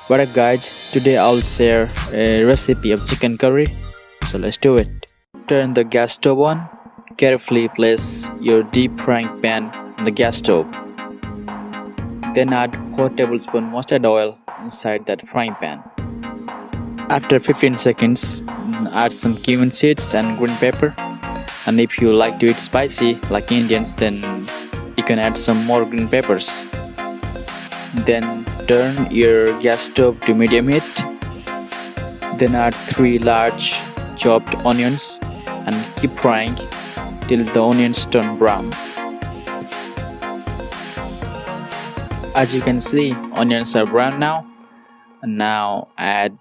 What up guys, today I'll share a recipe of chicken curry, so let's do it. Turn the gas stove on, carefully place your deep frying pan on the gas stove. Then add 4 tablespoons mustard oil inside that frying pan. After 15 seconds, add some cumin seeds and green pepper. And if you like to eat spicy like Indians, then you can add some more green peppers. Then turn your gas stove to medium heat. Then add 3 large chopped onions and keep frying till the onions turn brown. As you can see, onions are brown now. And now add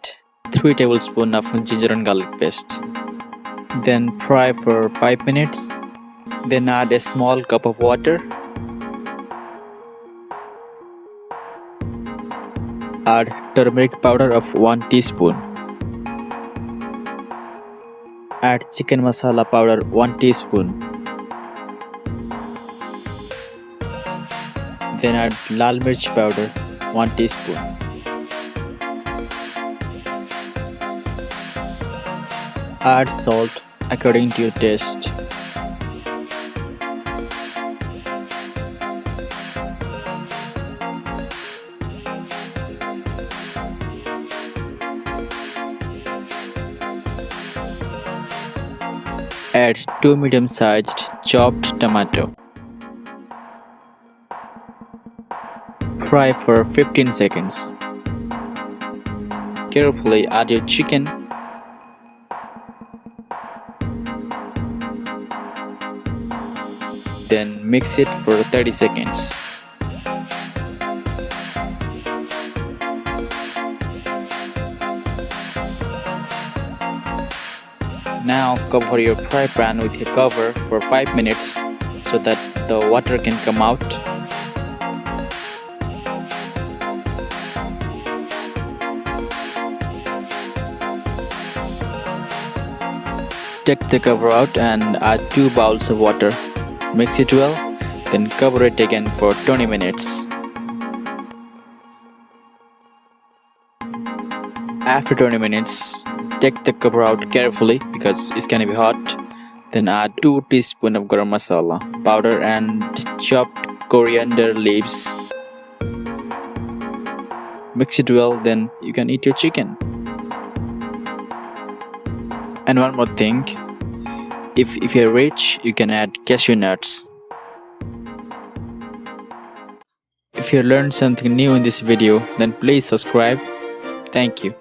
3 tablespoons of ginger and garlic paste. Then fry for 5 minutes. Then add a small cup of water. Add turmeric powder of 1 teaspoon. Add chicken masala powder 1 teaspoon. Then add lal mirch powder 1 teaspoon. Add salt according to your taste. Add 2 medium-sized chopped tomato. Fry for 15 seconds. Carefully add your chicken. Then mix it for 30 seconds. Now cover your fry pan with a cover for 5 minutes so that the water can come out. Take the cover out and add 2 bowls of water. Mix it well, then cover it again for 20 minutes. After 20 minutes, take the cover out carefully because it's gonna be hot. Then add 2 teaspoons of garam masala powder and chopped coriander leaves. Mix it well, then you can eat your chicken. And one more thing, if you're rich, you can add cashew nuts. If you learned something new in this video, then please subscribe. Thank you.